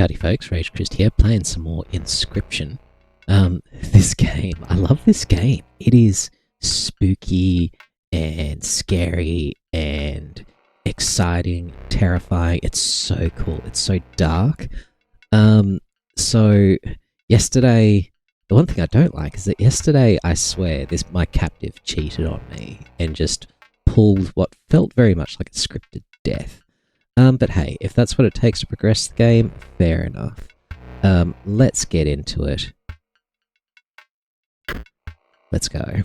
Howdy folks, Rayjchrist here, playing some more Inscryption. This game, I love this game. It is spooky and scary and exciting, terrifying. It's so cool. It's so dark. So yesterday, the one thing I don't like is that yesterday, I swear, my captive cheated on me and just pulled what felt very much like a scripted death. But hey, if that's what it takes to progress the game, fair enough. Let's get into it. Let's go.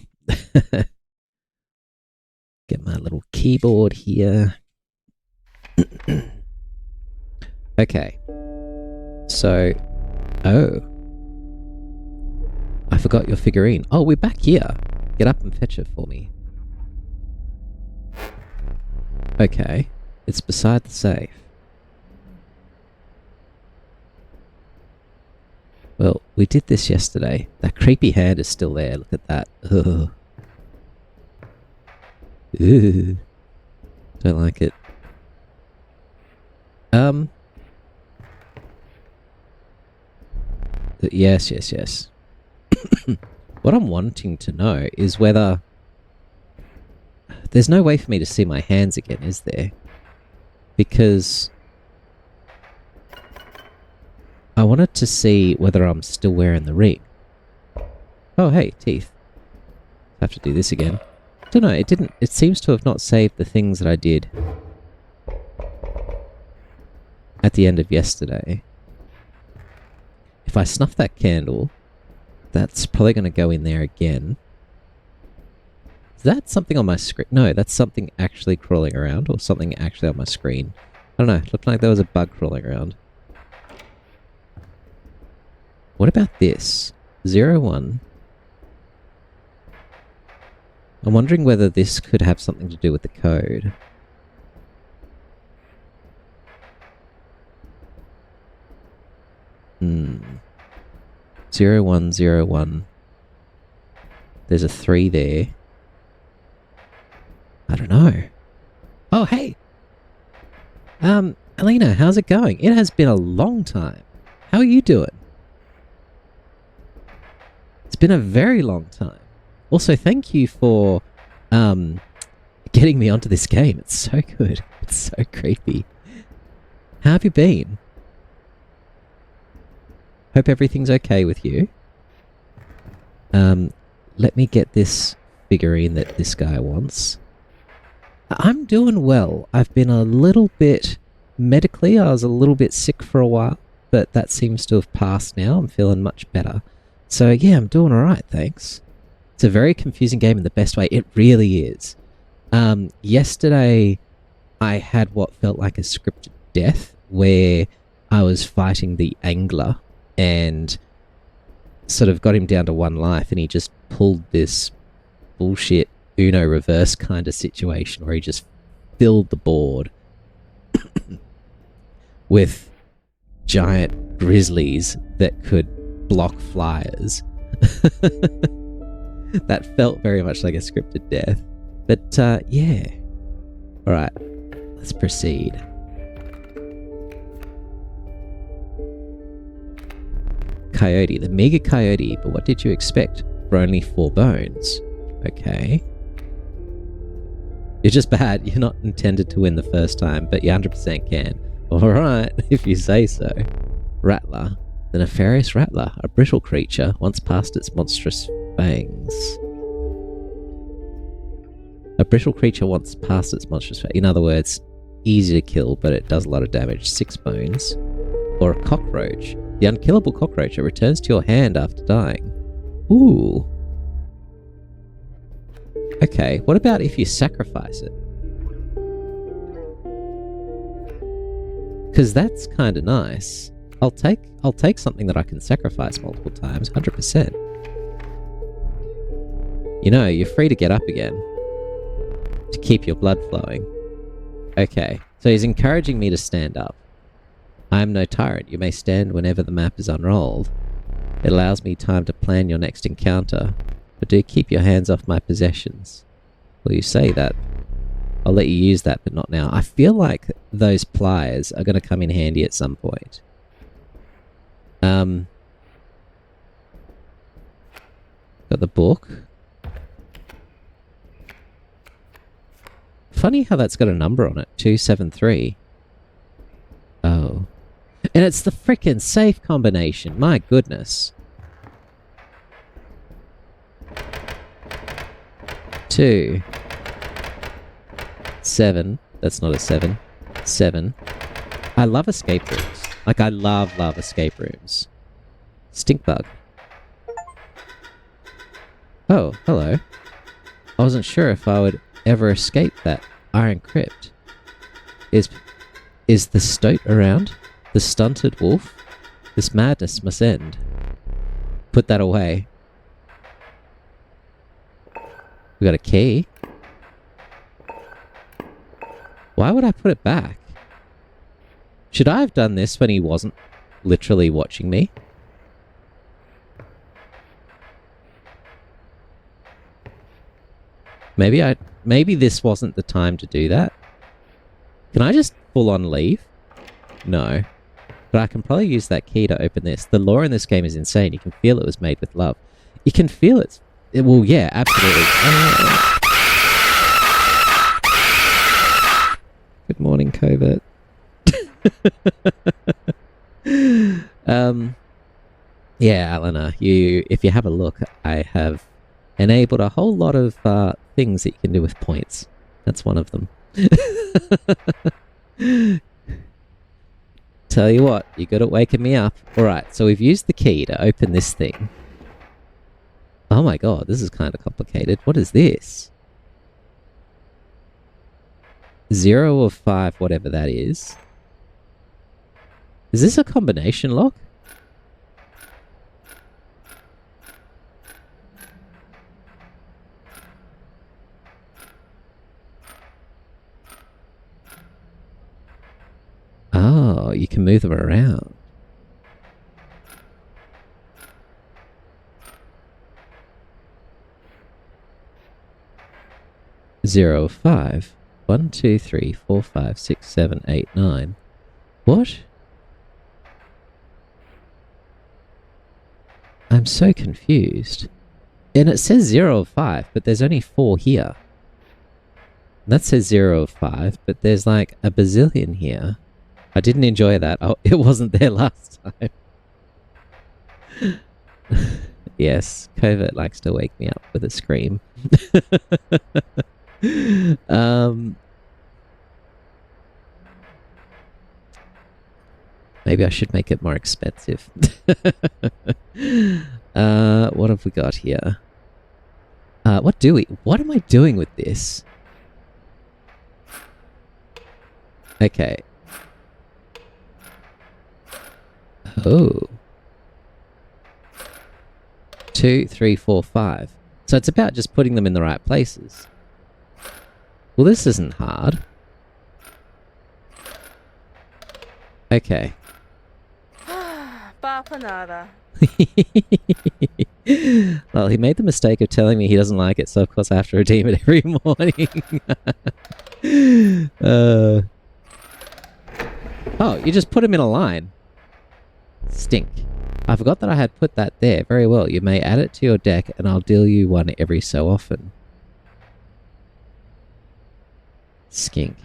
Get my little keyboard here. Okay. So, oh. I forgot your figurine. Oh, we're back here. Get up and fetch it for me. Okay. It's beside the safe. Well, we did this yesterday. That creepy hand is still there. Look at that. Ugh. Ugh. Don't like it. Yes. What I'm wanting to know is whether... There's no way for me to see my hands again, is there? Because I wanted to see whether I'm still wearing the ring. Oh, hey, teeth. I have to do this again. I don't know, it seems to have not saved the things that I did at the end of yesterday. If I snuff that candle, that's probably going to go in there again. Is that something on my screen? No, that's something actually crawling around, or something actually on my screen. I don't know, it looked like there was a bug crawling around. What about this? 01. I'm wondering whether this could have something to do with the code. Hmm. 0101. There's a 3 there. I don't know. Oh, hey! Alina, how's it going? It has been a long time. How are you doing? It's been a very long time. Also, thank you for, getting me onto this game. It's so good. It's so creepy. How have you been? Hope everything's okay with you. Let me get this figurine that this guy wants. I'm doing well. I've been a little bit... Medically, I was a little bit sick for a while, but that seems to have passed now. I'm feeling much better. So yeah, I'm doing alright, thanks. It's a very confusing game in the best way. It really is. Yesterday, I had what felt like a scripted death, where I was fighting the angler and sort of got him down to 1 life, and he just pulled this bullshit Uno reverse kind of situation where he just filled the board with giant grizzlies that could block flyers. That felt very much like a scripted death. But, yeah. Alright, let's proceed. Coyote, the meager coyote, but what did you expect? For only 4 bones. Okay. You're just bad. You're not intended to win the first time, but you 100% can. Alright, if you say so. Rattler. The nefarious rattler, a brittle creature, once past its monstrous fangs. A brittle creature once past its monstrous fangs. In other words, easy to kill, but it does a lot of damage. 6 bones. Or a cockroach. The unkillable cockroach. It returns to your hand after dying. Ooh. Okay, what about if you sacrifice it? Because that's kind of nice. I'll take something that I can sacrifice multiple times, 100%. You know, you're free to get up again. To keep your blood flowing. Okay, so he's encouraging me to stand up. I am no tyrant. You may stand whenever the map is unrolled. It allows me time to plan your next encounter. But do keep your hands off my possessions. Well, you say that. I'll let you use that, but not now. I feel like those pliers are going to come in handy at some point. Got the book. Funny how that's got a number on it. 273. Oh. And it's the frickin' safe combination. My goodness. 2. 7. That's not a 7. 7. I love escape rooms. Like, I love escape rooms. Stinkbug. Oh, hello. I wasn't sure if I would ever escape that iron crypt. Is the stoat around? The stunted wolf? This madness must end. Put that away. We got a key. Why would I put it back? Should I have done this when he wasn't literally watching me? Maybe this wasn't the time to do that. Can I just full on leave? No. But I can probably use that key to open this. The lore in this game is insane. You can feel it was made with love. You can feel it. Well, yeah, absolutely. Good morning, Covert. Yeah, Alana, if you have a look, I have enabled a whole lot of things that you can do with points. That's one of them. Tell you what, you got it waking me up. Alright, so we've used the key to open this thing. Oh my god, this is kind of complicated. What is this? 0 of 5, whatever that is. Is this a combination lock? Oh, you can move them around. Zero of 5. 1, 2, 3, 4, 5, 6, 7, 8, 9. What? I'm so confused. And it says 0 of 5, but there's only 4 here. That says 0 of 5, but there's like a bazillion here. I didn't enjoy that. Oh, it wasn't there last time. Yes, Covert likes to wake me up with a scream. Maybe I should make it more expensive. What have we got here? What am I doing with this? Okay. Oh. 2, 3, 4, 5. So it's about just putting them in the right places. Well, this isn't hard. Okay. Bapanada. Well, he made the mistake of telling me he doesn't like it, so of course I have to redeem it every morning. Oh, you just put him in a line. Stink. I forgot that I had put that there. Very well. You may add it to your deck and I'll deal you one every so often. Skink.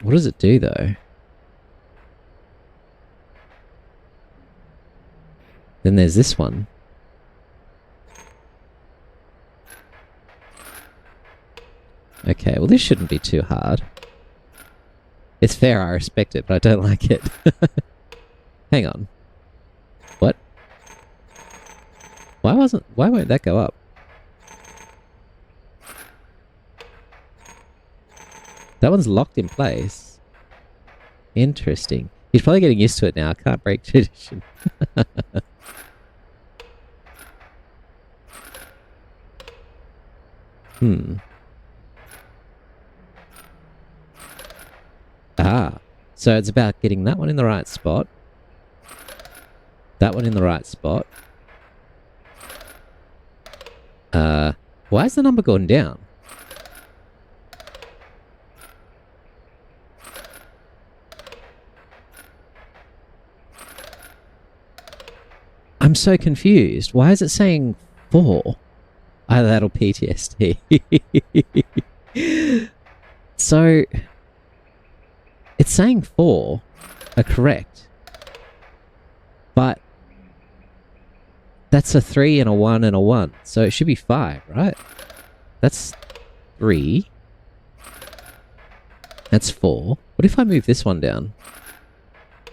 What does it do though? Then there's this one. Okay, well this shouldn't be too hard. It's fair, I respect it, but I don't like it. Hang on. What? Why won't that go up? That one's locked in place. Interesting. He's probably getting used to it now. I can't break tradition. Ah. So it's about getting that one in the right spot. That one in the right spot. Why is the number going down? I'm so confused. Why is it saying 4? Either that or PTSD. So, it's saying 4 are correct. But that's a 3 and a 1 and a 1. So it should be 5, right? That's 3. That's 4. What if I move this one down?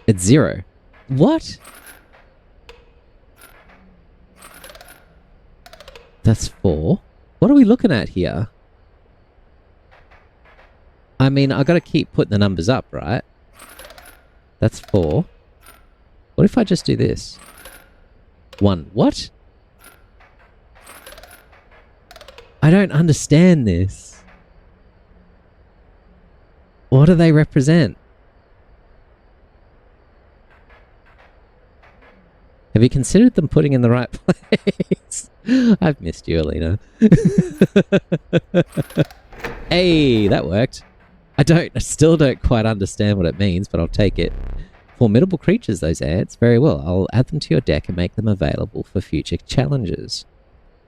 It's 0. What? That's 4. What are we looking at here? I mean, I gotta keep putting the numbers up, right? That's 4. What if I just do this? 1. What? I don't understand this. What do they represent? Have you considered them putting in the right place? I've missed you, Alina. Hey, that worked. I still don't quite understand what it means, but I'll take it. Formidable creatures, those ants. Very well. I'll add them to your deck and make them available for future challenges.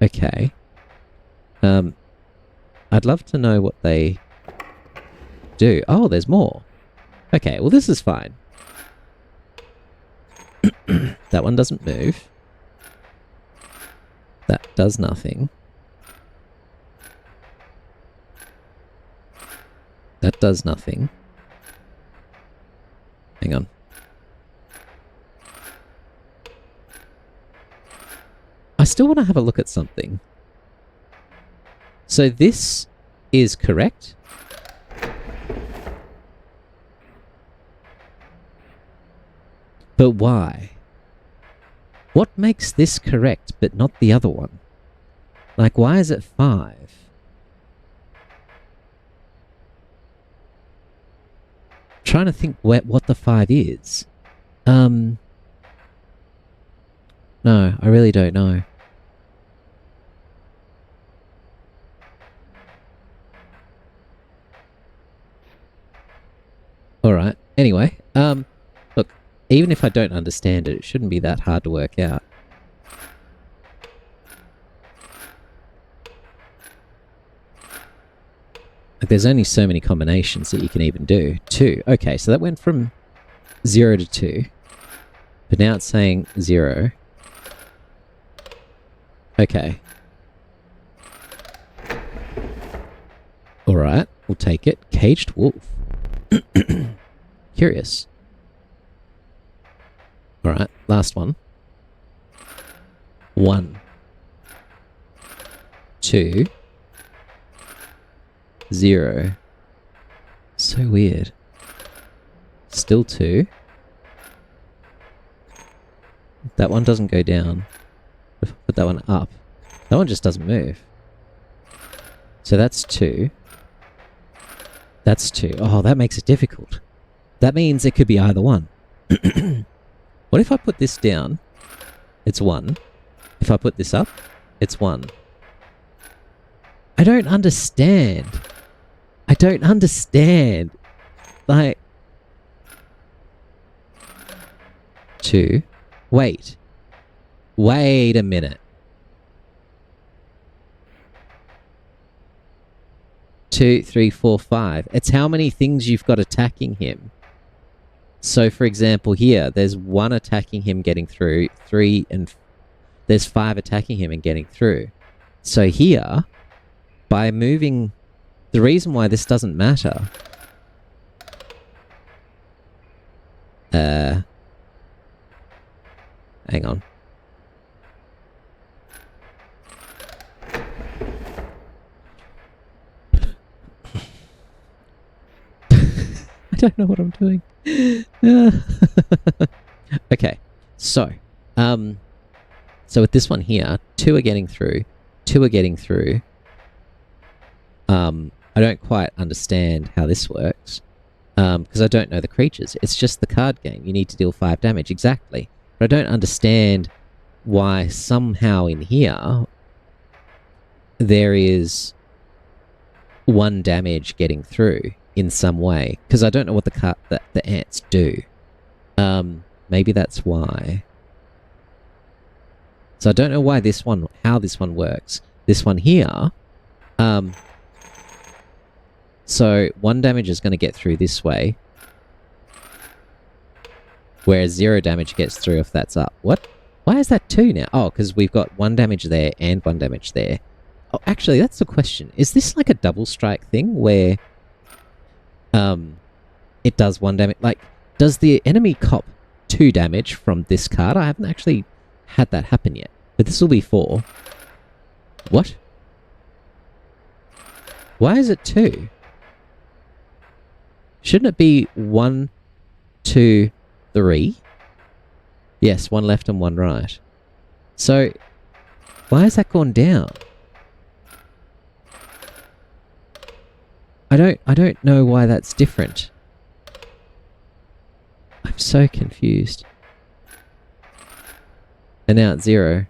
Okay. I'd love to know what they do. Oh, there's more. Okay, well this is fine. That one doesn't move. That does nothing. That does nothing. Hang on. I still want to have a look at something. So this is correct. But why? What makes this correct but not the other one? Like, why is it 5? Trying to think what the 5 is. No, I really don't know. Alright, anyway, look, even if I don't understand it, it shouldn't be that hard to work out. Like, there's only so many combinations that you can even do. 2. Okay, so that went from 0 to 2. But now it's saying 0. Okay. Alright, we'll take it. Caged wolf. Curious. Alright, last one. 1. 2. 0. So weird. Still 2. That one doesn't go down. Put that one up. That one just doesn't move. So that's 2. That's 2. Oh, that makes it difficult. That means it could be either one. What if I put this down? It's 1. If I put this up, it's 1. I don't understand. I don't understand. Like... 2. Wait. Wait a minute. 2, 3, 4, 5. It's how many things you've got attacking him. So, for example, here, there's 1 attacking him getting through, 3 and... There's 5 attacking him and getting through. So here, by moving... The reason why this doesn't matter... Hang on. I don't know what I'm doing. Okay, so with this one here, 2 are getting through, 2 are getting through. I don't quite understand how this works, because I don't know the creatures. It's just the card game. You need to deal 5 damage, exactly. But I don't understand why somehow in here there is 1 damage getting through in some way, because I don't know what the ants do. Maybe that's why. So I don't know why this one, how this one works. This one here, so 1 damage is going to get through this way, whereas 0 damage gets through if that's up. What? Why is that 2 now? Oh, because we've got 1 damage there and 1 damage there. Oh, actually, that's the question. Is this like a double strike thing where it does 1 damage? Like, does the enemy cop 2 damage from this card? I haven't actually had that happen yet, but this will be 4. What? Why is it 2? Shouldn't it be 1, 2, 3? Yes, 1 left and 1 right. So, why has that gone down? I don't know why that's different. I'm so confused. And now it's 0.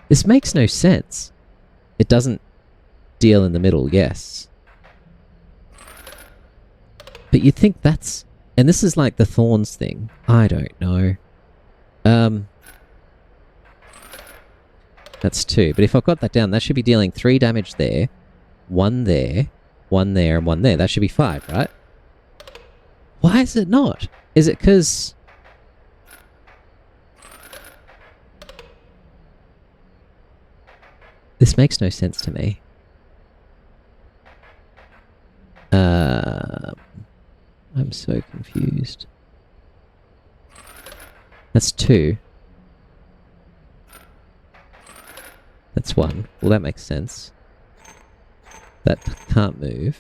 This makes no sense. It doesn't deal in the middle, yes. But you'd think that's... And this is like the thorns thing. I don't know. That's 2. But if I've got that down, that should be dealing 3 damage there. 1 there. 1 there and 1 there. That should be 5, right? Why is it not? Is it because... This makes no sense to me. I'm so confused. That's 2. That's 1. Well, that makes sense. That can't move.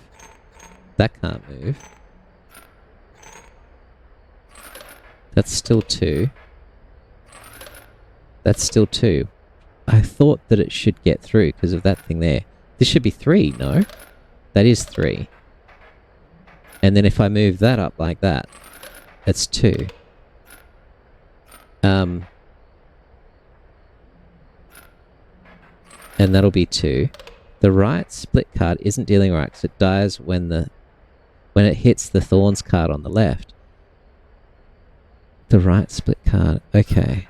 That can't move. That's still 2. That's still 2. I thought that it should get through because of that thing there. This should be 3, no? That is 3. And then if I move that up like that, it's 2. And that'll be 2. The right split card isn't dealing right because it dies when it hits the thorns card on the left. The right split card. Okay.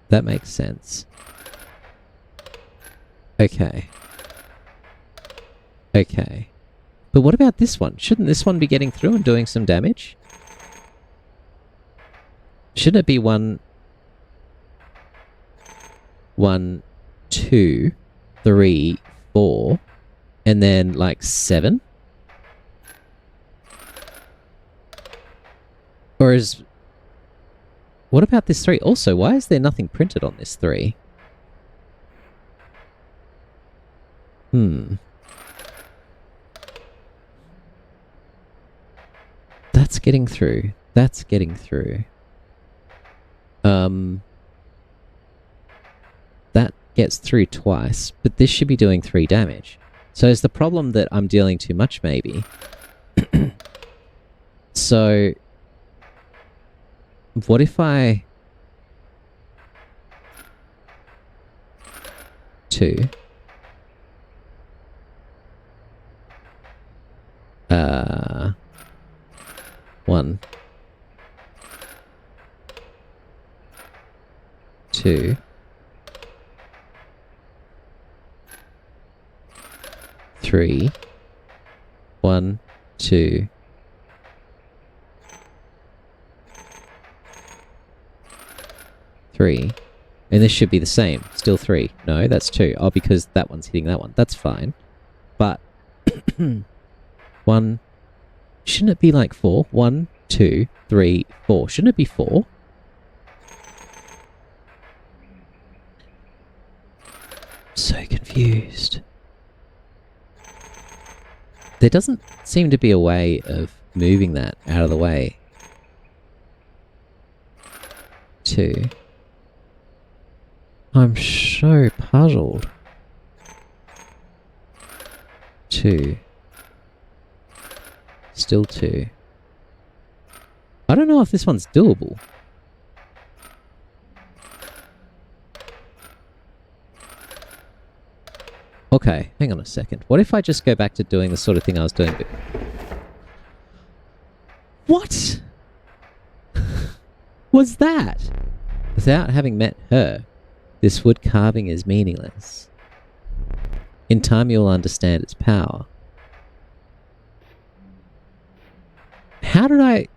That makes sense. Okay. Okay. But what about this one? Shouldn't this one be getting through and doing some damage? Shouldn't it be 1, 2, 3, 4, and then like 7? Or is... What about this 3? Also, why is there nothing printed on this 3? That's getting through. That's getting through. That gets through twice, but this should be doing 3 damage. So is the problem that I'm dealing too much, maybe? So... What if I... 2... 1... 2... 3... 1, 2... 3. And this should be the same. Still 3. No, that's 2. Oh, because that one's hitting that one. That's fine. But... 1... Shouldn't it be like 4? 1, 2, 3, 4. Shouldn't it be 4? So confused. There doesn't seem to be a way of moving that out of the way. 2... I'm so puzzled. 2. Still 2. I don't know if this one's doable. Okay, hang on a second. What if I just go back to doing the sort of thing I was doing? What was that? Without having met her, this wood carving is meaningless. In time you'll understand its power. How did I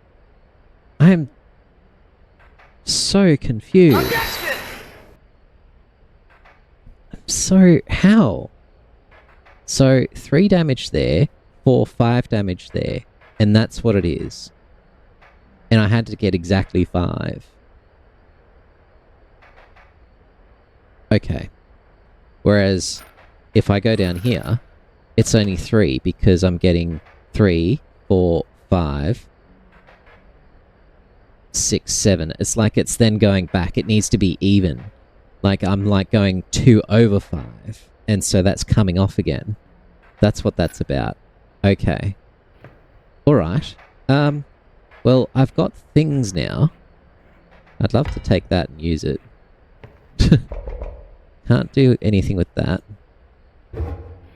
am so confused. So, how? So, 3 damage there, 4, 5 damage there, and that's what it is. And I had to get exactly 5. Okay. Whereas, if I go down here, it's only 3 because I'm getting 3, 4, 5, 6, 7. It's like it's then going back. It needs to be even. Like I'm like going 2 over 5. And so that's coming off again. That's what that's about. Okay. Alright. Well, I've got things now. I'd love to take that and use it. Can't do anything with that.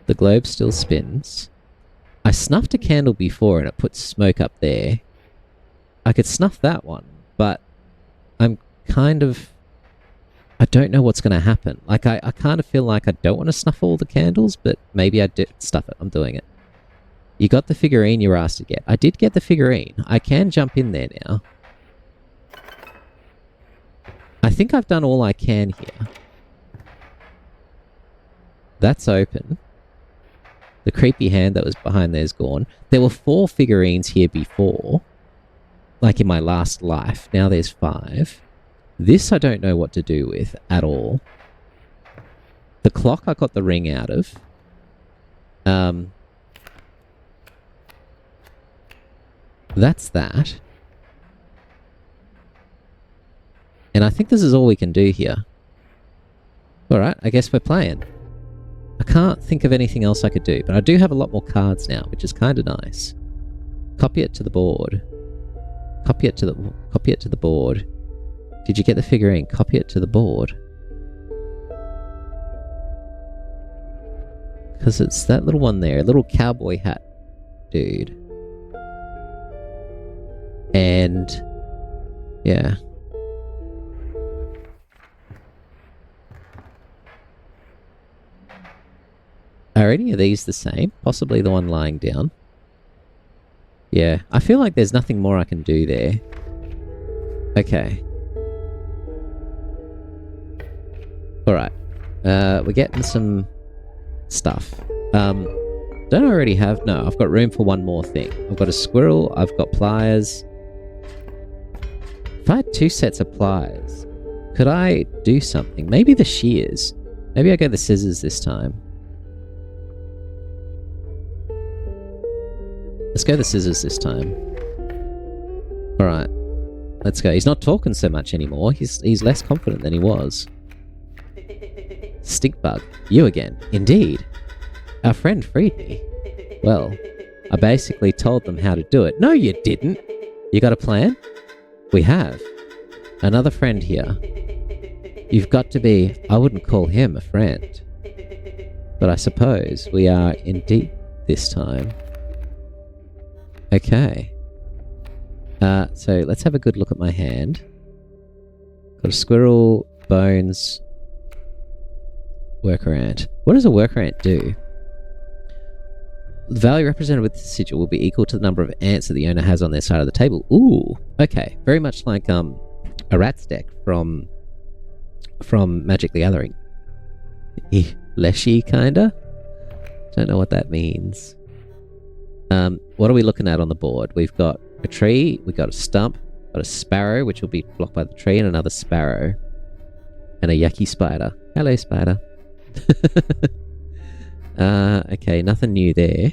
The globe still spins. I snuffed a candle before and it put smoke up there. I could snuff that one, but I'm kind of... I don't know what's going to happen. Like, I kind of feel like I don't want to snuff all the candles, but maybe I did stuff it. I'm doing it. You got the figurine you were asked to get. I did get the figurine. I can jump in there now. I think I've done all I can here. That's open. The creepy hand that was behind there is gone. There were 4 figurines here before. Like in my last life. Now there's 5. This I don't know what to do with at all. The clock I got the ring out of. That's that. And I think this is all we can do here. Alright, I guess we're playing. I can't think of anything else I could do, but I do have a lot more cards now, which is kind of nice. Copy it to the board. Copy it to the board. Did you get the figurine? Copy it to the board. Because it's that little one there, a little cowboy hat dude. And yeah. Are any of these the same? Possibly the one lying down. Yeah, I feel like there's nothing more I can do there. Okay. Alright. We're getting some stuff. Don't I already have... No, I've got room for one more thing. I've got a squirrel, I've got pliers. If I had 2 sets of pliers, could I do something? Maybe the shears. Maybe I go the scissors this time. Let's go the scissors this time. Alright. Let's go. He's not talking so much anymore. He's less confident than he was. Stinkbug. You again. Indeed. Our friend freed me. Well, I basically told them how to do it. No, you didn't. You got a plan? We have. Another friend here. You've got to be... I wouldn't call him a friend. But I suppose we are indeed this time. Okay. So let's have a good look at my hand. Got a squirrel, bones, worker ant. What does a worker ant do? The value represented with this sigil will be equal to the number of ants that the owner has on their side of the table. Ooh, okay. Very much like a rat's deck from Magic the Gathering. Leshy, kinda? Don't know what that means. What are we looking at on the board? We've got a tree, we've got a stump, got a sparrow, which will be blocked by the tree, and another sparrow. And a yucky spider. Hello, spider. Okay, nothing new there.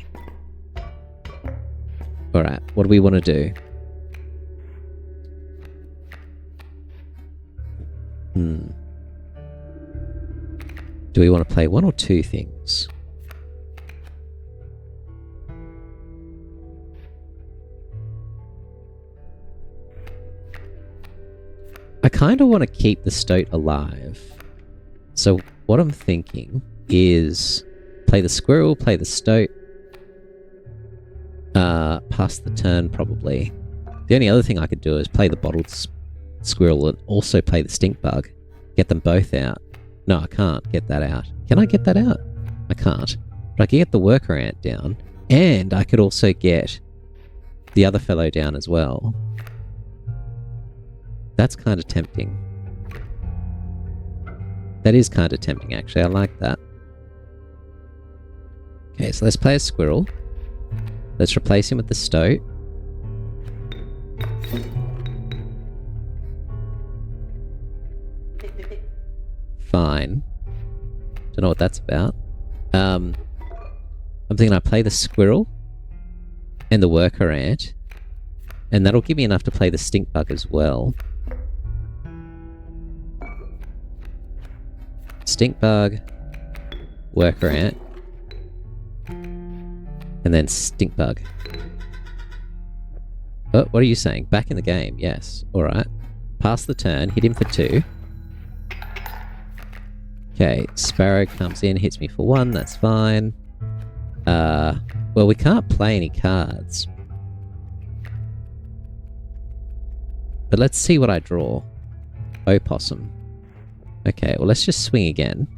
Alright, what do we want to do? Do we want to play 1 or 2 things? I kind of want to keep the stoat alive. So what I'm thinking is play the squirrel, play the stoat. Pass the turn, probably. The only other thing I could do is play the bottled squirrel and also play the Stinkbug. Get them both out. No, I can't get that out. Can I get that out? I can't. But I can get the worker ant down. And I could also get the other fellow down as well. That's kind of tempting. That is kind of tempting, actually. I like that. Okay, so let's play a squirrel. Let's replace him with the stoat. Fine. Don't know what that's about. I'm thinking I play the squirrel and the worker ant, and that'll give me enough to play the Stinkbug as well. Stinkbug, worker ant, and then Stinkbug. Oh, what are you saying? Back in the game, yes. Alright. Pass the turn, hit him for 2. Okay, Sparrow comes in, hits me for 1, that's fine. Well, we can't play any cards. But let's see what I draw. Opossum. Okay, well, let's just swing again.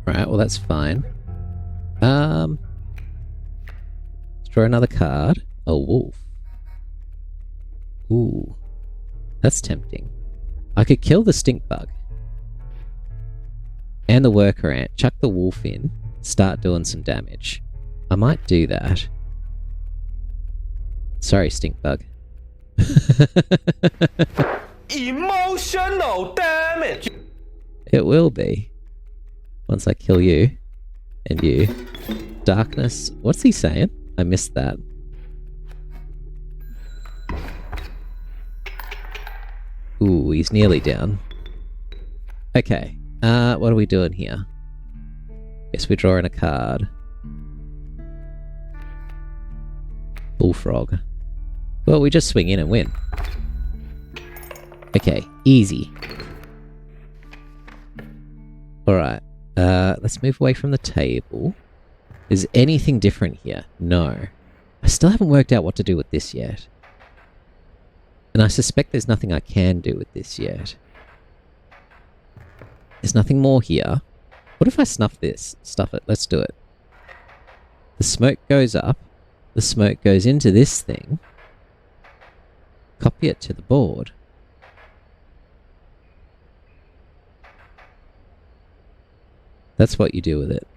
Right, well, that's fine. Let's draw another card. A wolf. Ooh. That's tempting. I could kill the Stinkbug. And the worker ant. Chuck the wolf in. Start doing some damage. I might do that. Sorry, Stinkbug. Emotional damage! It will be. Once I kill you. And you. Darkness. What's he saying? I missed that. Ooh, he's nearly down. Okay. What are we doing here? Guess we're drawing a card. Bullfrog. Well, we just swing in and win. Okay, easy. Alright, let's move away from the table. Is anything different here? No. I still haven't worked out what to do with this yet. And I suspect there's nothing I can do with this yet. There's nothing more here. What if I snuff this? Stuff it. Let's do it. The smoke goes up. The smoke goes into this thing. Copy it to the board. That's what you do with it.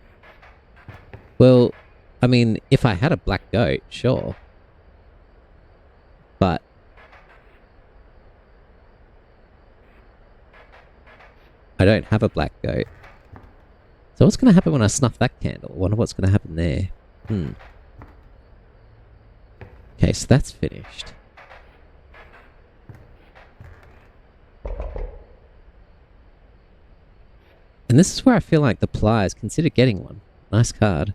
Well, I mean, if I had a black goat, sure. But I don't have a black goat. So what's going to happen when I snuff that candle? I wonder what's going to happen there. Okay, so that's finished. And this is where I feel like the pliers consider getting one. Nice card.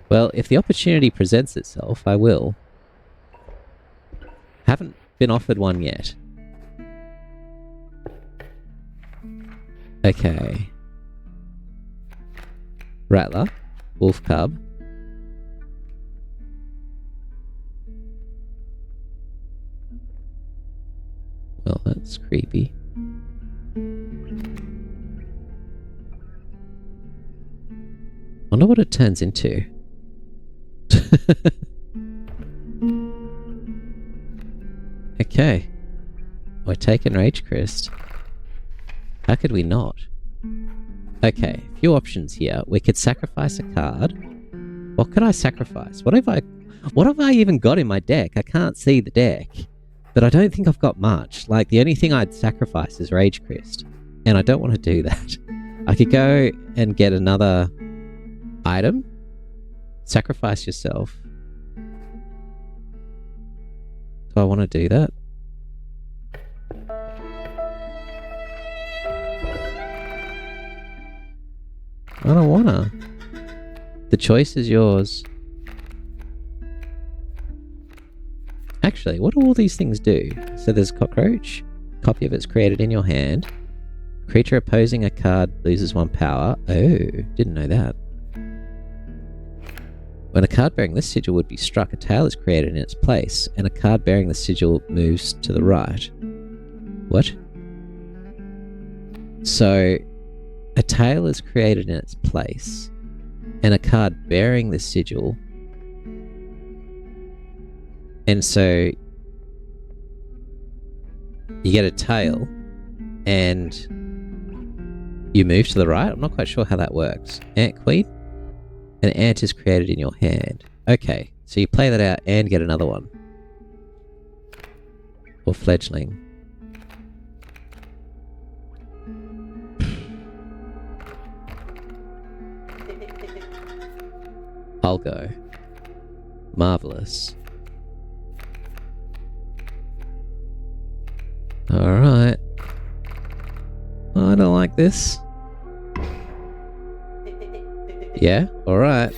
Well, if the opportunity presents itself, I will. Haven't been offered one yet. Okay. Rattler. Wolf cub. Well, that's creepy. Wonder what it turns into. Okay. We're taking Rayjchrist. How could we not? Okay, a few options here. We could sacrifice a card. What could I sacrifice? What have I even got in my deck? I can't see the deck. But I don't think I've got much. Like, the only thing I'd sacrifice is Rayjchrist. And I don't want to do that. I could go and get another item. Sacrifice yourself. Do I want to do that? I don't wanna. The choice is yours. Actually, what do all these things do? So there's cockroach. Copy of it's created in your hand. Creature opposing a card loses 1 power. Oh, didn't know that. When a card bearing this sigil would be struck, a tail is created in its place, and a card bearing the sigil moves to the right. What? So, a tail is created in its place, and a card bearing the sigil. And so, you get a tail, and you move to the right? I'm not quite sure how that works. Ant Queen? An ant is created in your hand. Okay, so you play that out and get another one. Or fledgling. I'll go. Marvelous. Alright. I don't like this. Yeah? Alright.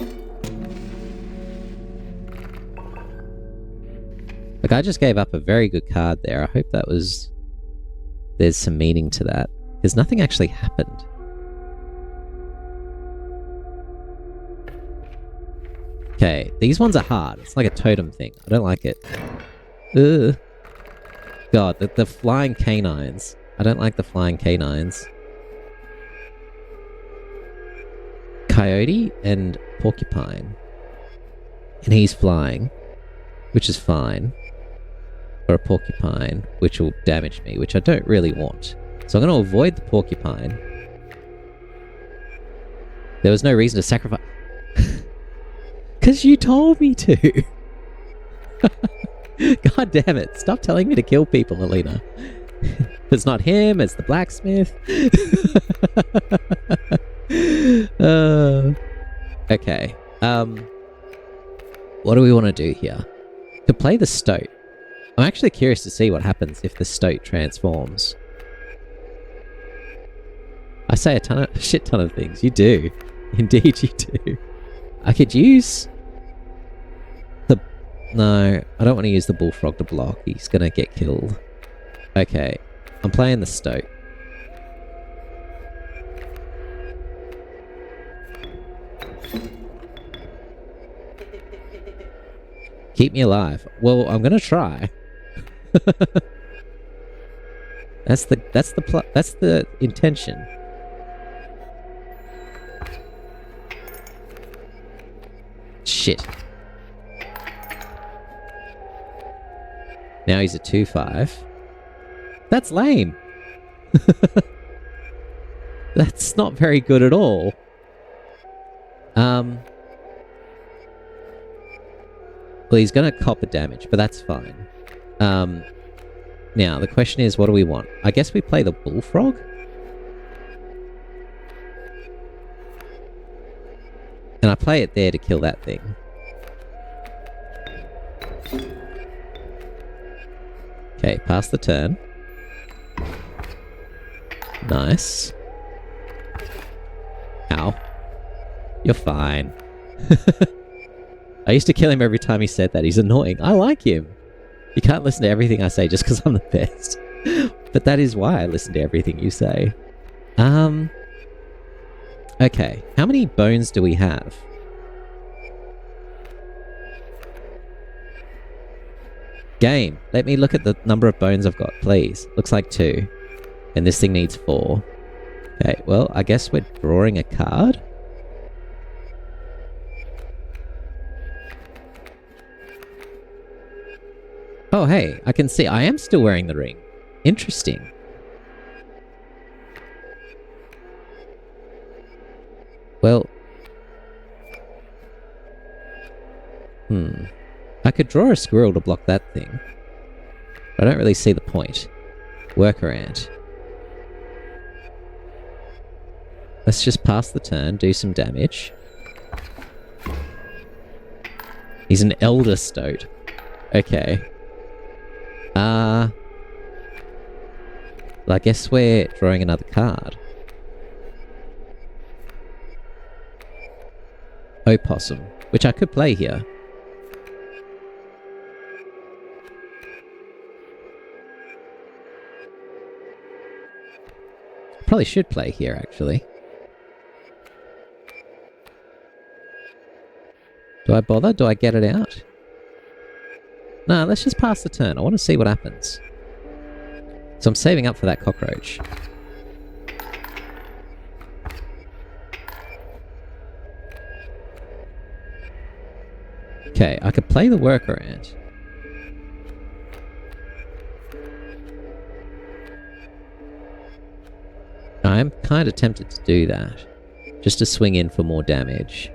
Look, I just gave up a very good card there. I hope that was... there's some meaning to that. Because nothing actually happened. Okay, these ones are hard. It's like a totem thing. I don't like it. Ugh. God, the flying canines. I don't like the flying canines. Coyote and porcupine. And he's flying, which is fine. Or a porcupine, which will damage me, which I don't really want. So I'm going to avoid the porcupine. There was no reason to sacrifice... Because you told me to! God damn it, stop telling me to kill people, Alina. It's not him, it's the blacksmith. Okay. What do we want to do here? To play the stoat. I'm actually curious to see what happens if the stoat transforms. I say a shit ton of things. You do. Indeed you do. I could use... No, I don't want to use the bullfrog to block. He's gonna get killed. Okay. I'm playing the stoat. Keep me alive. Well, I'm gonna try. That's the intention. Shit. Now he's a 2/5. That's lame. That's not very good at all. Well, he's going to cop the damage, but that's fine. Now, the question is, what do we want? I guess we play the bullfrog? And I play it there to kill that thing. Okay, pass the turn. Nice. Ow. You're fine. I used to kill him every time he said that. He's annoying. I like him. You can't listen to everything I say just because I'm the best. But that is why I listen to everything you say. Okay. How many bones do we have? Game, let me look at the number of bones I've got, please. Looks like 2. And this thing needs 4. Okay, well, I guess we're drawing a card. Oh, hey, I can see I am still wearing the ring. Interesting. Well... I could draw a squirrel to block that thing. But I don't really see the point. Worker ant. Let's just pass the turn, do some damage. He's an elder stoat. Okay. Well, I guess we're drawing another card. Opossum, which I could play here. Probably should play here, actually. Do Do I bother? Do I get it out? No, let's just pass the turn. I want to see what happens. So I'm saving up for that cockroach. Okay, I could play the workaround. I'm kind of tempted to do that. Just to swing in for more damage.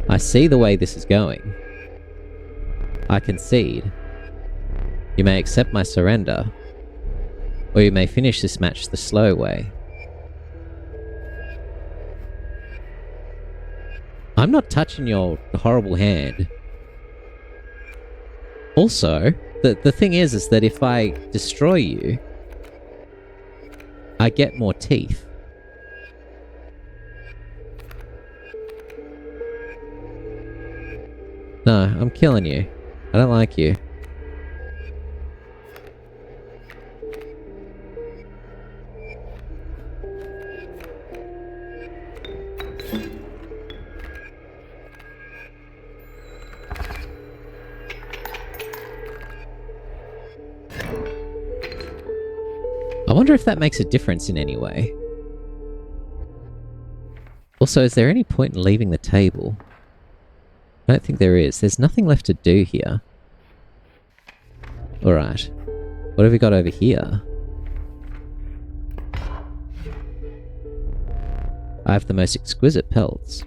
I see the way this is going. I concede. You may accept my surrender, or you may finish this match the slow way. I'm not touching your horrible hand. Also, the thing is that if I destroy you, I get more teeth. No, I'm killing you. I don't like you. I wonder if that makes a difference in any way. Also, is there any point in leaving the table? I don't think there is. There's nothing left to do here. Alright. What have we got over here? I have the most exquisite pelts.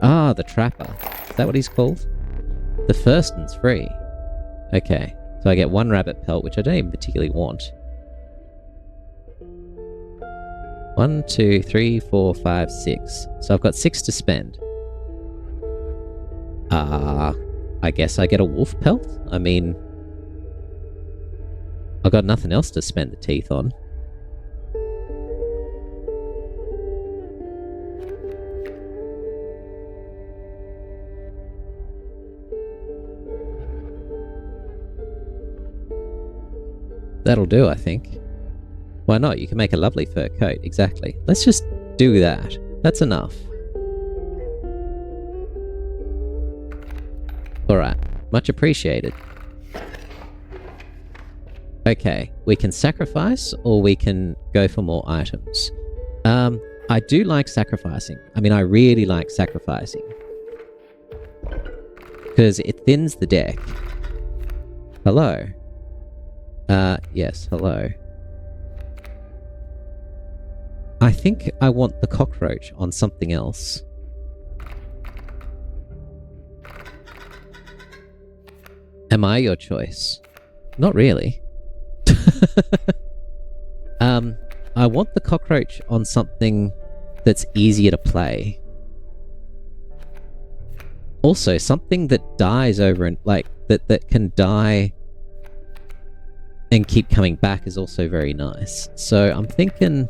Ah, the Trapper. Is that what he's called? The first one's free. Okay. So I get one rabbit pelt, which I don't even particularly want. 1, 2, 3, 4, 5, 6. So I've got 6 to spend. I guess I get a wolf pelt? I mean, I've got nothing else to spend the teeth on. That'll do, I think. Why not? You can make a lovely fur coat, exactly. Let's just do that. That's enough. Alright, much appreciated. Okay, we can sacrifice or we can go for more items. I do like sacrificing. I mean, I really like sacrificing. Because it thins the deck. Hello? Yes, hello. I think I want the cockroach on something else. Am I your choice? Not really. I want the cockroach on something that's easier to play. Also, something that dies over and like that can die and keep coming back is also very nice. So I'm thinking,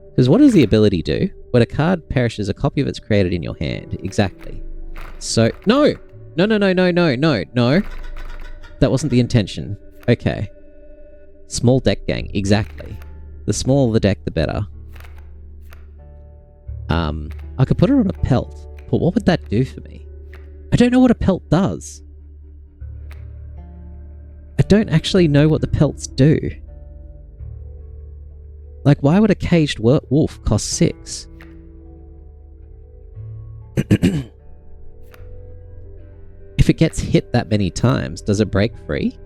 because what does the ability do? When a card perishes, a copy of it's created in your hand. Exactly. So no. That wasn't the intention. Okay. Small deck gang. Exactly. The smaller the deck, the better. I could put it on a pelt, but what would that do for me? I don't know what a pelt does. I don't actually know what the pelts do. Like, why would a caged wolf cost 6? If it gets hit that many times, does it break free?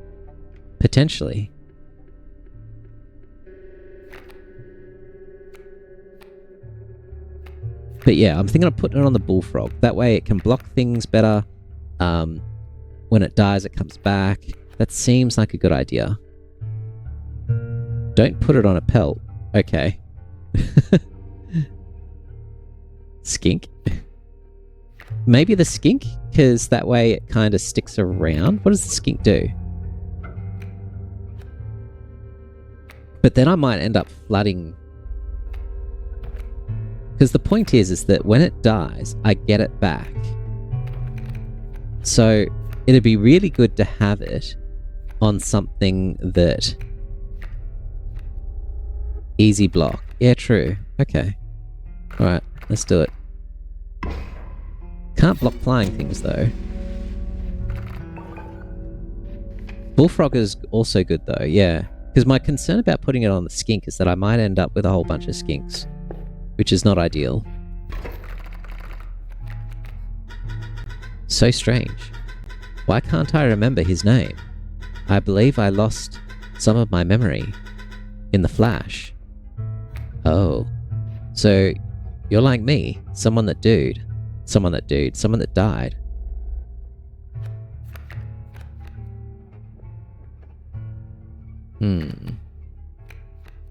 Potentially. But yeah, I'm thinking of putting it on the bullfrog. That way it can block things better. When it dies, it comes back. That seems like a good idea. Don't put it on a pelt. Okay. Skink? Maybe the skink? Because that way it kind of sticks around. What does the skink do? But then I might end up flooding. Because the point is that when it dies, I get it back. So it'd be really good to have it on something that... Easy block. Yeah, true. Okay. Alright, let's do it. Can't block flying things, though. Bullfrog is also good, though, yeah. Because my concern about putting it on the skink is that I might end up with a whole bunch of skinks, which is not ideal. So strange. Why can't I remember his name? I believe I lost some of my memory in the flash. Oh. So, you're like me. Someone that died.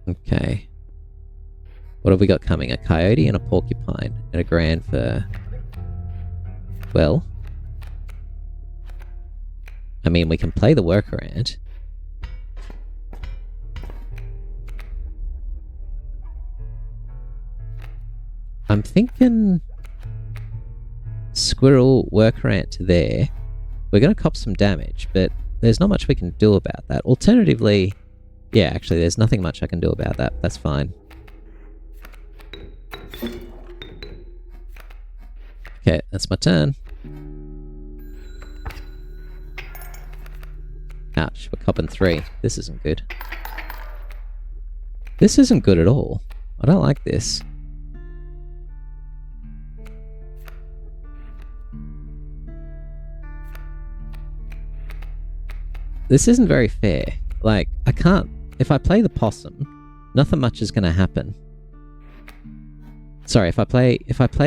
Okay. What have we got coming? A coyote and a porcupine and a grand for... Well... I mean, we can play the workaround. I'm thinking... Squirrel workaround to there. We're going to cop some damage, but there's not much we can do about that. Alternatively... Yeah, actually, there's nothing much I can do about that. That's fine. Okay, that's my turn. Ouch, we're copping 3. This isn't good. This isn't good at all. I don't like this. This isn't very fair. Like, I can't... If I play the possum, nothing much is going to happen. Sorry, if I play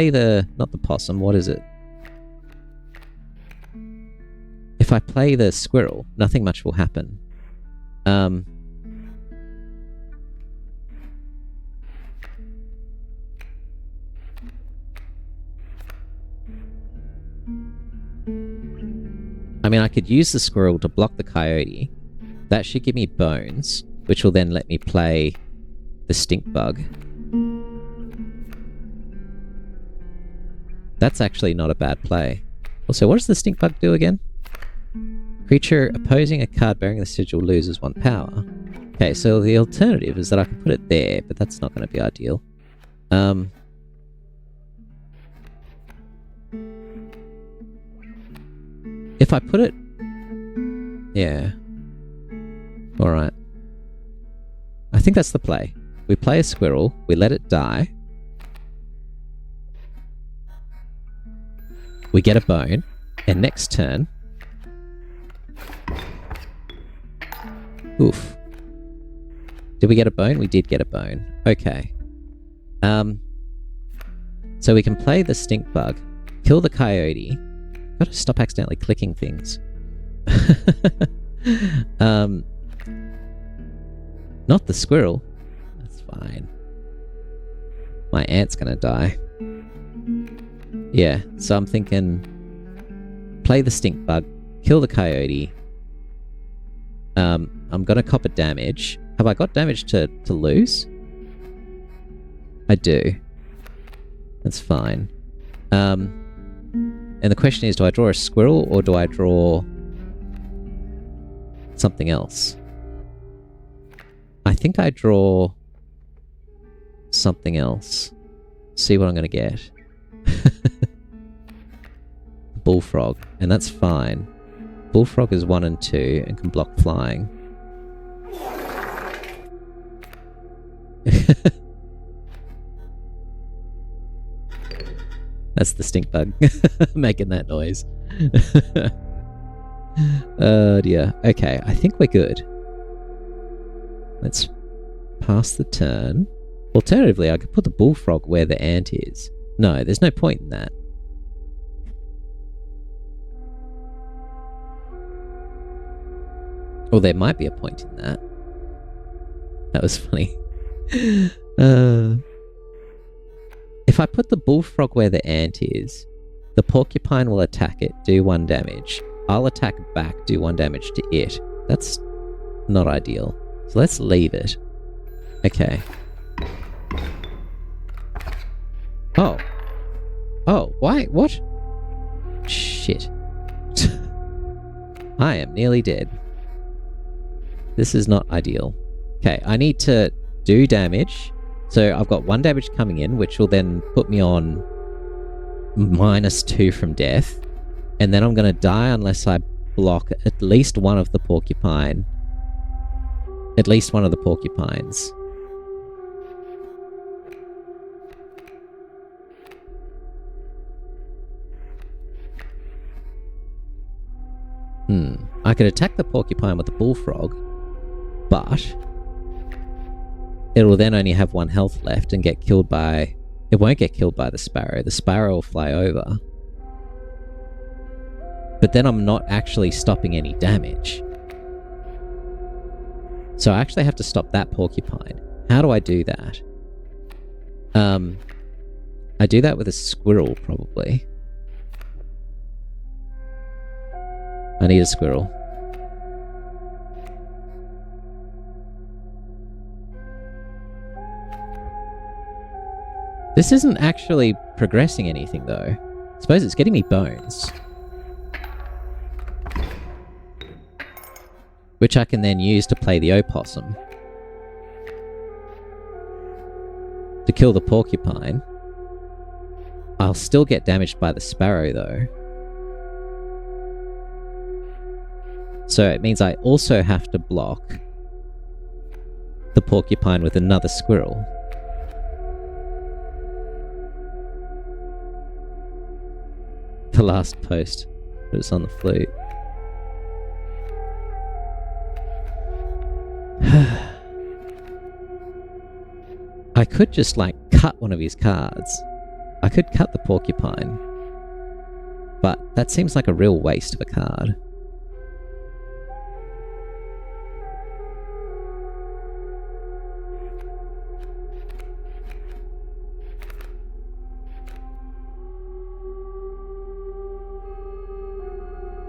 the... Not the possum, what is it? If I play the squirrel, nothing much will happen. I mean, I could use the squirrel to block the coyote. That should give me bones, which will then let me play the Stinkbug. That's actually not a bad play. Also, what does the Stinkbug do again? Creature opposing a card bearing the sigil loses 1 power. Okay, so the alternative is that I can put it there, but that's not going to be ideal. If I put it... Yeah. Alright. I think that's the play. We play a squirrel, we let it die. We get a bone, and next turn... Oof. Did we get a bone? We did get a bone. Okay. So we can play the Stinkbug, kill the coyote. Gotta stop accidentally clicking things. Not the squirrel. That's fine. My ant's gonna die. Yeah, so I'm thinking... Play the Stinkbug, kill the coyote. I'm gonna cop a damage. Have I got damage to lose? I do. That's fine. And the question is, do I draw a squirrel or do I draw something else? I think I draw something else. See what I'm gonna get. Bullfrog, and that's fine. Bullfrog is 1 and 2 and can block flying. That's the Stinkbug making that noise. Oh dear. Okay, I think we're good. Let's pass the turn. Alternatively, I could put the Bullfrog where the ant is. No, there's no point in that. Or there might be a point in that. That was funny. If I put the Bullfrog where the ant is, the porcupine will attack it, do 1 damage. I'll attack back, do 1 damage to it. That's not ideal. So let's leave it. Okay. Oh. Oh, why? What? Shit. I am nearly dead. This is not ideal. Okay, I need to do damage. So I've got 1 damage coming in, which will then put me on -2 from death, and then I'm going to die unless I block at least one of the porcupine. At least one of the porcupines. I could attack the porcupine with the bullfrog, but it will then only have 1 health left and get killed by... It won't get killed by the sparrow. The sparrow will fly over. But then I'm not actually stopping any damage. So I actually have to stop that porcupine. How do I do that? I do that with a squirrel, probably. I need a squirrel. This isn't actually progressing anything, though. I suppose it's getting me bones. Which I can then use to play the opossum. To kill the porcupine. I'll still get damaged by the sparrow, though. So it means I also have to block the porcupine with another squirrel. The last post, but it's on the flute. I could just, like, cut one of his cards. I could cut the porcupine. But that seems like a real waste of a card.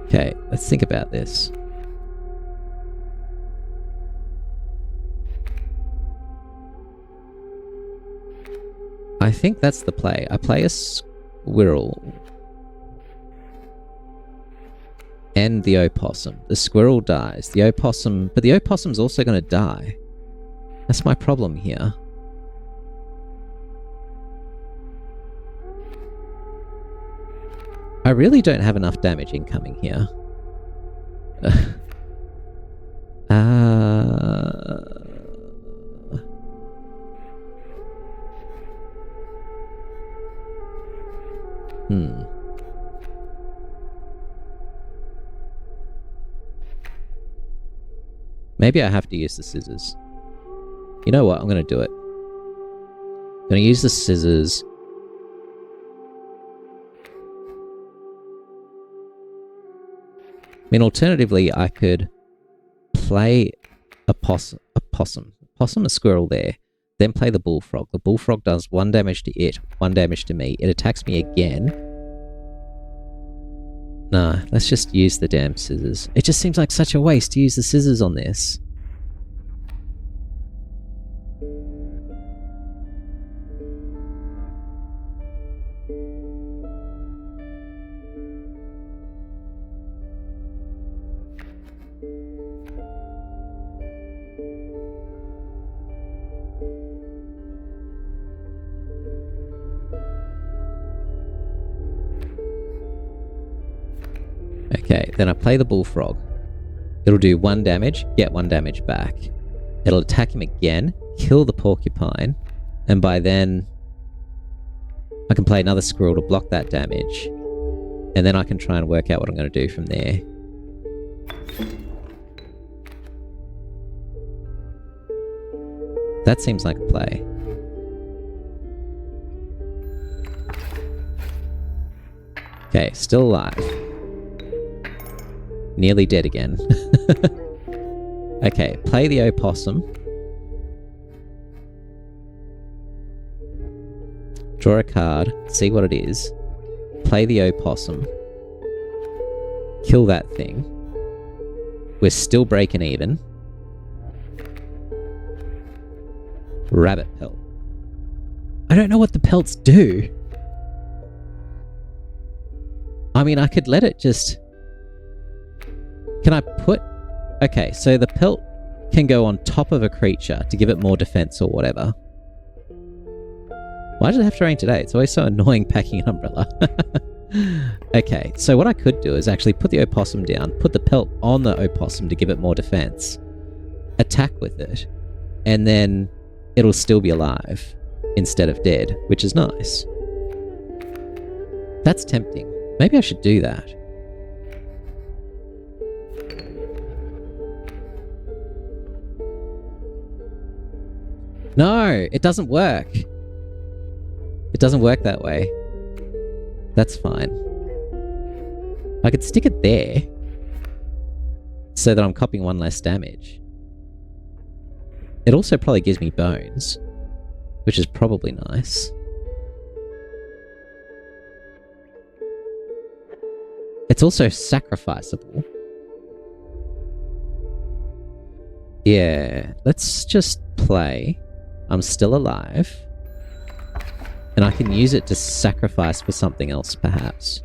Okay, let's think about this. I think that's the play. I play a squirrel. And the opossum. The squirrel dies. The opossum... But the opossum's also going to die. That's my problem here. I really don't have enough damage incoming here. Maybe I have to use the scissors. You know what? I'm going to do it. I'm going to use the scissors. I mean, alternatively, I could play a possum, a squirrel there, then play the bullfrog. The bullfrog does 1 damage to it, 1 damage to me. It attacks me again. Nah, let's just use the damn scissors. It just seems like such a waste to use the scissors on this. Okay, then I play the bullfrog. It'll do 1 damage, get 1 damage back. It'll attack him again, kill the porcupine, and by then I can play another squirrel to block that damage. And then I can try and work out what I'm going to do from there. That seems like a play. Okay, still alive. Nearly dead again. Okay, play the opossum. Draw a card, see what it is. Play the opossum. Kill that thing. We're still breaking even. Rabbit pelt. I don't know what the pelts do. I mean, I could let it just... Can I put... Okay, so the pelt can go on top of a creature to give it more defense or whatever. Why does it have to rain today? It's always so annoying packing an umbrella. Okay, so what I could do is actually put the opossum down, put the pelt on the opossum to give it more defense, attack with it, and then it'll still be alive instead of dead, which is nice. That's tempting. Maybe I should do that. No, it doesn't work. It doesn't work that way. That's fine. I could stick it there so that I'm copying one less damage. It also probably gives me bones, which is probably nice. It's also sacrificable. Yeah, let's just play. I'm still alive. And I can use it to sacrifice for something else, perhaps.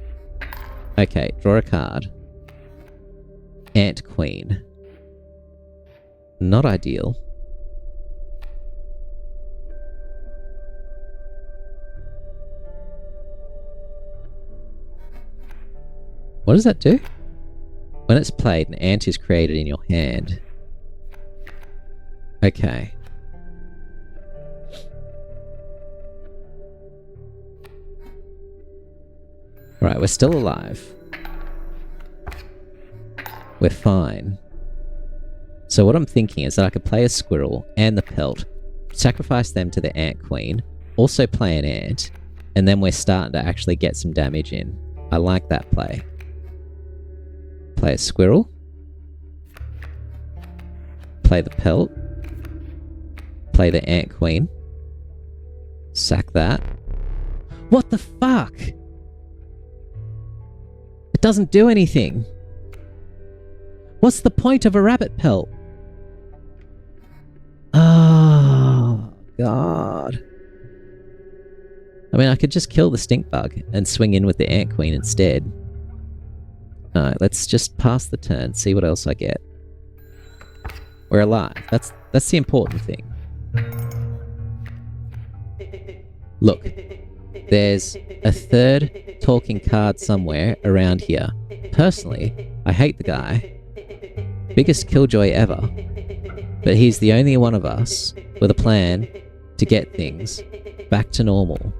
Okay, draw a card. Ant Queen. Not ideal. What does that do? When it's played, an ant is created in your hand. Okay. Right, we're still alive. We're fine. So what I'm thinking is that I could play a squirrel and the pelt, sacrifice them to the ant queen, also play an ant, and then we're starting to actually get some damage in. I like that play. Play a squirrel. Play the pelt. Play the ant queen. Sack that. What the fuck? It doesn't do anything. What's the point of a rabbit pelt? Oh, God. I mean, I could just kill the Stinkbug and swing in with the ant queen instead. Alright, let's just pass the turn, see what else I get. We're alive. That's the important thing. Look, there's a third talking card somewhere around here. Personally, I hate the guy. Biggest killjoy ever. But he's the only one of us with a plan to get things back to normal.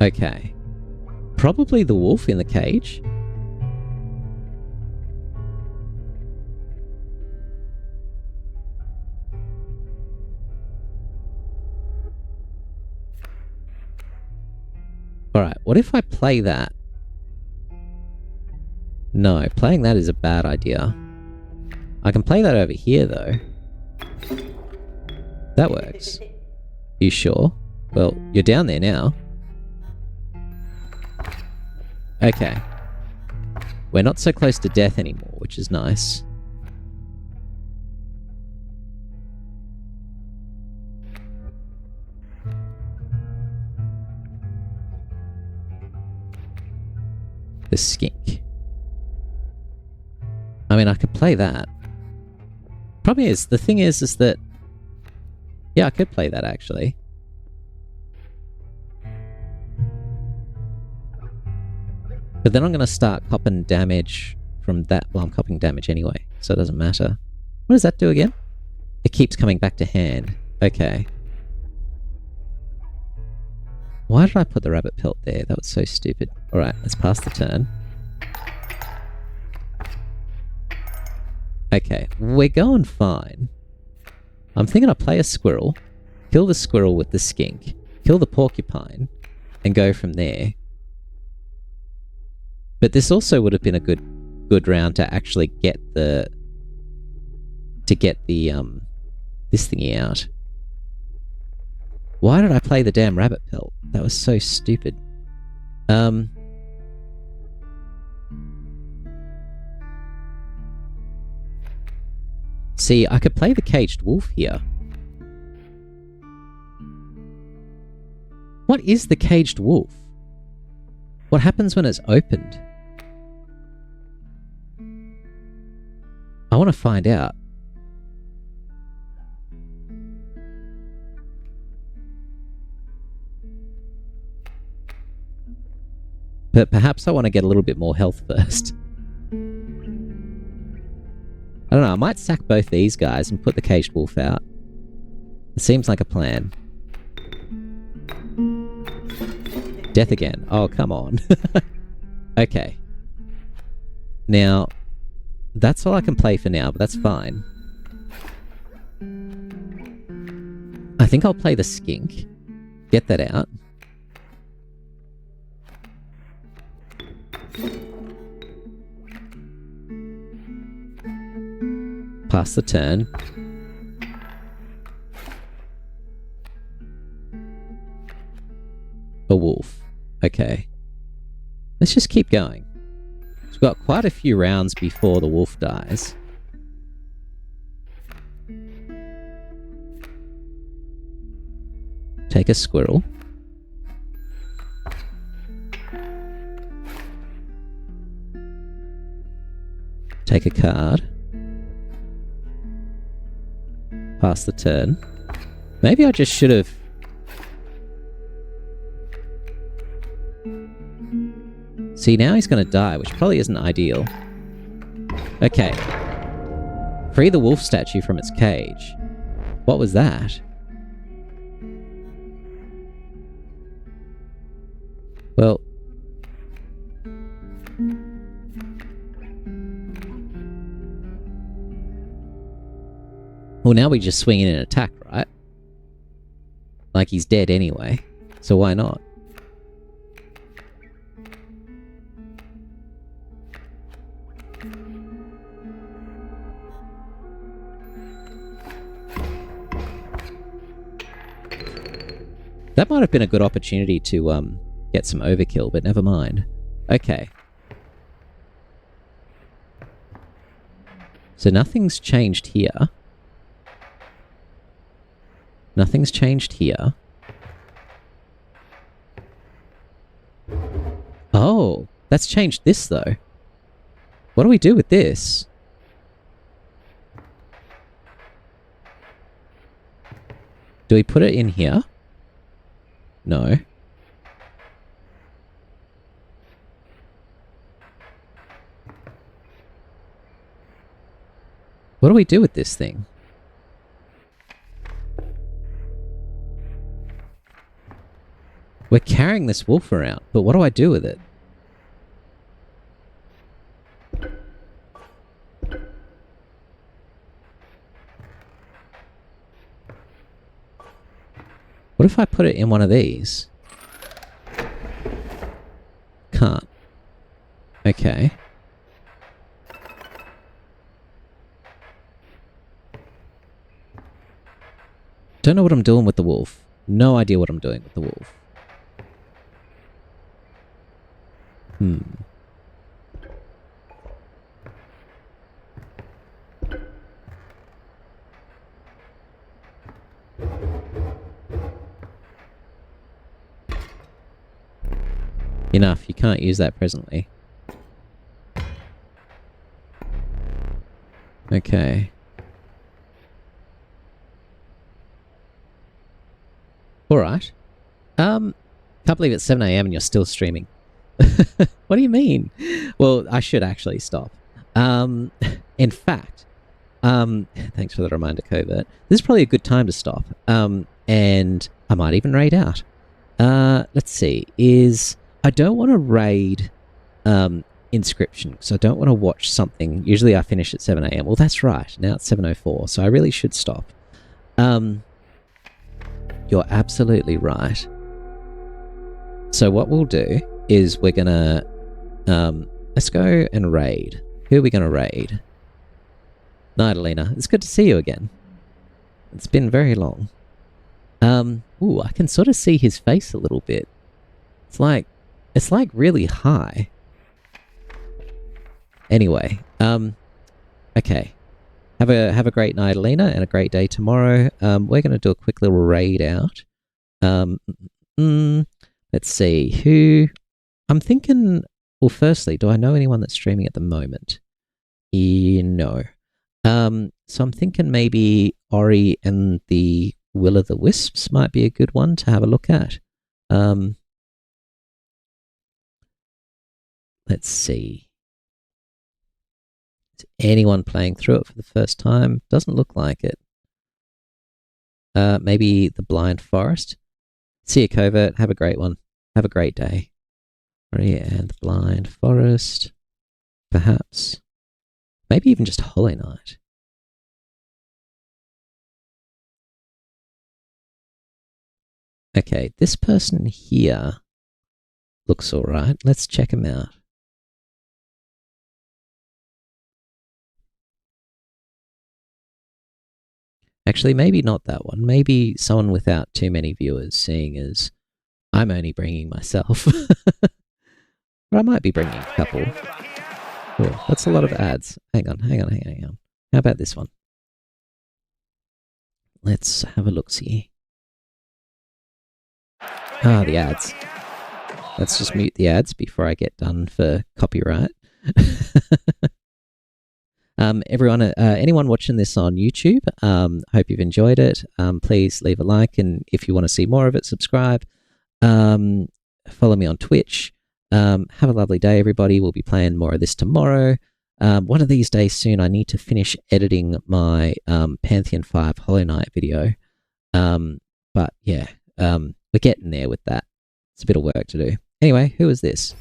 Okay. Probably the wolf in the cage. Alright, what if I play that? No, playing that is a bad idea. I can play that over here, though. That works. You sure? Well, you're down there now. Okay. We're not so close to death anymore, which is nice. The skink. I mean, I could play that. Problem is, the thing is that... Yeah, I could play that, actually. But then I'm going to start copping damage from that. Well, I'm copping damage anyway, so it doesn't matter. What does that do again? It keeps coming back to hand. Okay. Why did I put the rabbit pelt there? That was so stupid. Alright, let's pass the turn. Okay, we're going fine. I'm thinking I'll play a squirrel, kill the squirrel with the skink, kill the porcupine, and go from there. But this also would have been a good round to actually get the... this thingy out. Why did I play the damn rabbit pelt? That was so stupid. See, I could play the caged wolf here. What is the caged wolf? What happens when it's opened? I want to find out. But perhaps I want to get a little bit more health first. I don't know, I might sack both these guys and put the caged wolf out. It seems like a plan. Death again. Oh, come on. Okay. Now, that's all I can play for now, but that's fine. I think I'll play the skink. Get that out. Pass the turn. A wolf. Okay. Let's just keep going. We've got quite a few rounds before the wolf dies. Take a squirrel. Take a card. Pass the turn. Maybe I just should have... See, now he's going to die, which probably isn't ideal. Okay. Free the wolf statue from its cage. What was that? Well... Well, now we just swing in and attack, right? Like he's dead anyway, so why not? That might have been a good opportunity to get some overkill, but never mind. Okay. So nothing's changed here. Nothing's changed here. Oh, that's changed this though. What do we do with this? Do we put it in here? No. What do we do with this thing? We're carrying this wolf around, but what do I do with it? What if I put it in one of these? Can't. Okay. Don't know what I'm doing with the wolf. No idea what I'm doing with the wolf. Enough, you can't use that presently. Okay. Alright. Can't believe it's 7 AM and you're still streaming. What do you mean? Well, I should actually stop. In fact, thanks for the reminder, Covert. This is probably a good time to stop. And I might even raid out. Let's see. I don't want to raid Inscryption, because I don't want to watch something. Usually I finish at 7 AM. Well, that's right. Now it's 7:04, so I really should stop. You're absolutely right. So what we'll do is we're gonna let's go and raid. Who are we gonna raid? Nidalina, it's good to see you again. It's been very long. Ooh, I can sort of see his face a little bit. It's like really high. Anyway, okay. Have a great night, Alina, and a great day tomorrow. We're gonna do a quick little raid out. Let's see who. I'm thinking. Well, firstly, do I know anyone that's streaming at the moment? No. So I'm thinking maybe Ori and the Will of the Wisps might be a good one to have a look at. Let's see. Is anyone playing through it for the first time? Doesn't look like it. Maybe the Blind Forest. See you, Covert. Have a great one. Have a great day. And the Blind Forest. Perhaps. Maybe even just Hollow Knight. Okay, this person here looks alright. Let's check him out. Actually, maybe not that one. Maybe someone without too many viewers, seeing as I'm only bringing myself. Or I might be bringing a couple. Oh, that's a lot of ads. Hang on. How about this one? Let's have a look-see. Ah, the ads. Let's just mute the ads before I get done for copyright. Everyone, anyone watching this on YouTube, hope you've enjoyed it. Please leave a like, and if you want to see more of it, subscribe. Follow me on Twitch. Have a lovely day, everybody. We'll be playing more of this tomorrow. One of these days soon, I need to finish editing my Pantheon 5 Hollow Knight video. But yeah, we're getting there with that. It's a bit of work to do. Anyway, who is this?